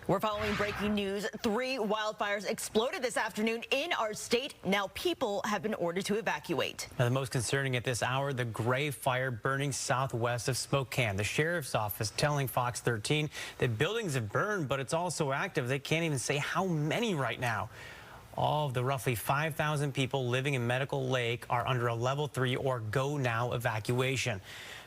We're following breaking news. 3 wildfires exploded this afternoon in our state. Now people have been ordered to evacuate. Now, the most concerning at this hour, the gray fire burning southwest of Spokane. The sheriff's office telling Fox 13 that buildings have burned, but it's also active. They can't even say how many right now. All of the roughly 5,000 people living in Medical Lake are under a level 3 or go now evacuation.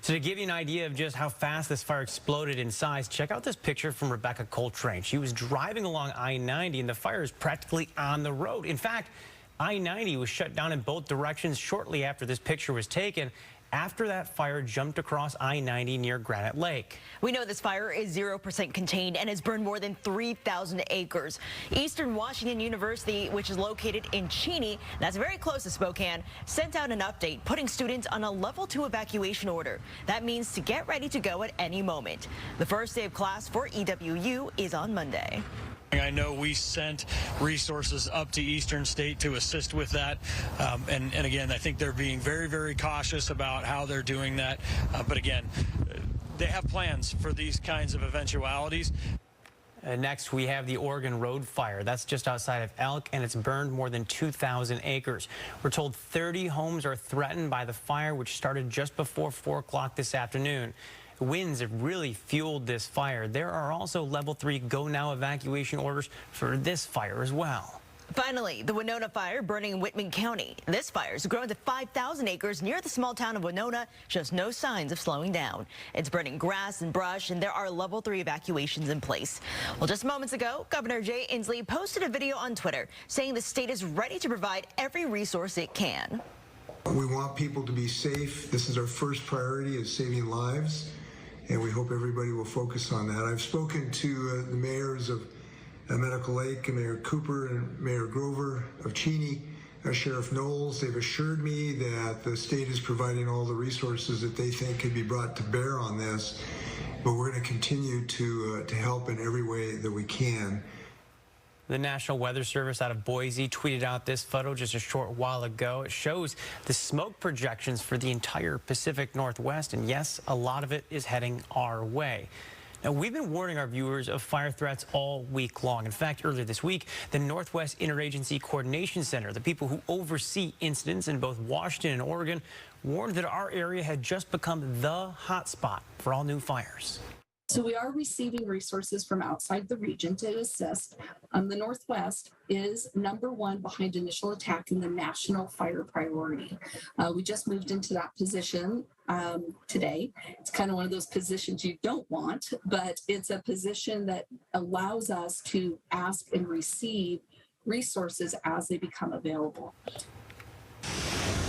So to give you an idea of just how fast this fire exploded in size, check out this picture from Rebecca Coltrane. She was driving along I-90 and the fire is practically on the road. In fact, I-90 was shut down in both directions shortly after this picture was taken, after that fire jumped across I-90 near Granite Lake. We know this fire is 0% contained and has burned more than 3,000 acres. Eastern Washington University, which is located in Cheney, that's very close to Spokane, sent out an update putting students on a level 2 evacuation order. That means to get ready to go at any moment. The first day of class for EWU is on Monday. I know we sent resources up to Eastern State to assist with that. And again, I think they're being very, very cautious about how they're doing that. But again, they have plans for these kinds of eventualities. Next, we have the Oregon Road fire. That's just outside of Elk, and it's burned more than 2,000 acres. We're told 30 homes are threatened by the fire, which started just before 4 o'clock this afternoon. Winds have really fueled this fire. There are also level 3 go now evacuation orders for this fire as well. Finally, the Winona fire burning in Whitman County. This fire has grown to 5,000 acres near the small town of Winona, shows no signs of slowing down. It's burning grass and brush, and there are level 3 evacuations in place. Well, just moments ago, Governor Jay Inslee posted a video on Twitter saying the state is ready to provide every resource it can. We want people to be safe. This is our first priority, is saving lives, and we hope everybody will focus on that. I've spoken to the mayors of Medical Lake, Mayor Cooper and Mayor Grover of Cheney, Sheriff Knowles. They've assured me that the state is providing all the resources that they think can be brought to bear on this, but we're going to continue to help in every way that we can. The National Weather Service out of Boise tweeted out this photo just a short while ago. It shows the smoke projections for the entire Pacific Northwest, and yes, a lot of it is heading our way. Now, we've been warning our viewers of fire threats all week long. In fact, earlier this week, the Northwest Interagency Coordination Center, the people who oversee incidents in both Washington and Oregon, warned that our area had just become the hotspot for all new fires. So we are receiving resources from outside the region to assist. The Northwest is #1 behind initial attack in the national fire priority. We just moved into that position today. It's kind of one of those positions you don't want, but it's a position that allows us to ask and receive resources as they become available.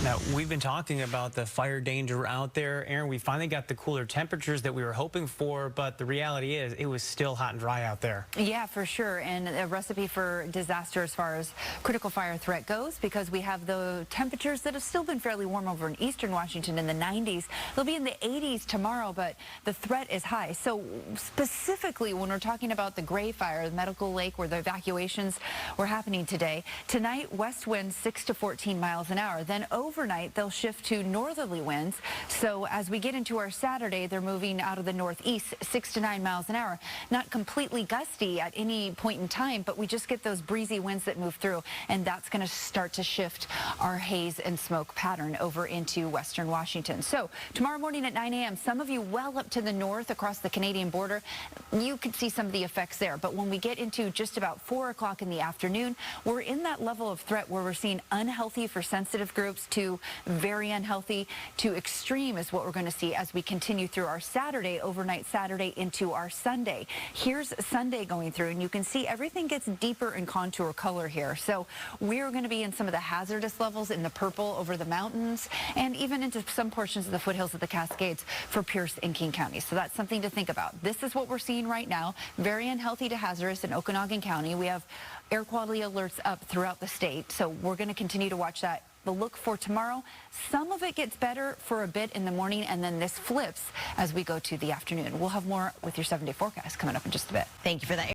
Now, we've been talking about the fire danger out there. Aaron, we finally got the cooler temperatures that we were hoping for, but the reality is it was still hot and dry out there. Yeah, for sure. And a recipe for disaster as far as critical fire threat goes, because we have the temperatures that have still been fairly warm over in eastern Washington in the 90s. They'll be in the 80s tomorrow, but the threat is high. So specifically, when we're talking about the gray fire, the Medical Lake, where the evacuations were happening today, tonight, west winds 6 to 14 miles an hour. Then overnight, they'll shift to northerly winds. So as we get into our Saturday, they're moving out of the northeast 6 to 9 miles an hour. Not completely gusty at any point in time, but we just get those breezy winds that move through, and that's going to start to shift our haze and smoke pattern over into western Washington. So tomorrow morning at 9 a.m., some of you well up to the north across the Canadian border, you could see some of the effects there. But when we get into just about 4 o'clock in the afternoon, we're in that level of threat where we're seeing unhealthy for sensitive groups to very unhealthy to extreme is what we're going to see as we continue through our Saturday, overnight Saturday into our Sunday. Here's Sunday going through, and you can see everything gets deeper in contour color here. So we're going to be in some of the hazardous levels in the purple over the mountains and even into some portions of the foothills of the Cascades for Pierce and King County. So that's something to think about. This is what we're seeing right now. Very unhealthy to hazardous in Okanagan County. We have air quality alerts up throughout the state, so we're going to continue to watch that. The look for tomorrow, some of it gets better for a bit in the morning, and then this flips as we go to the afternoon. We'll have more with your 7-day forecast coming up in just a bit. Thank you for that.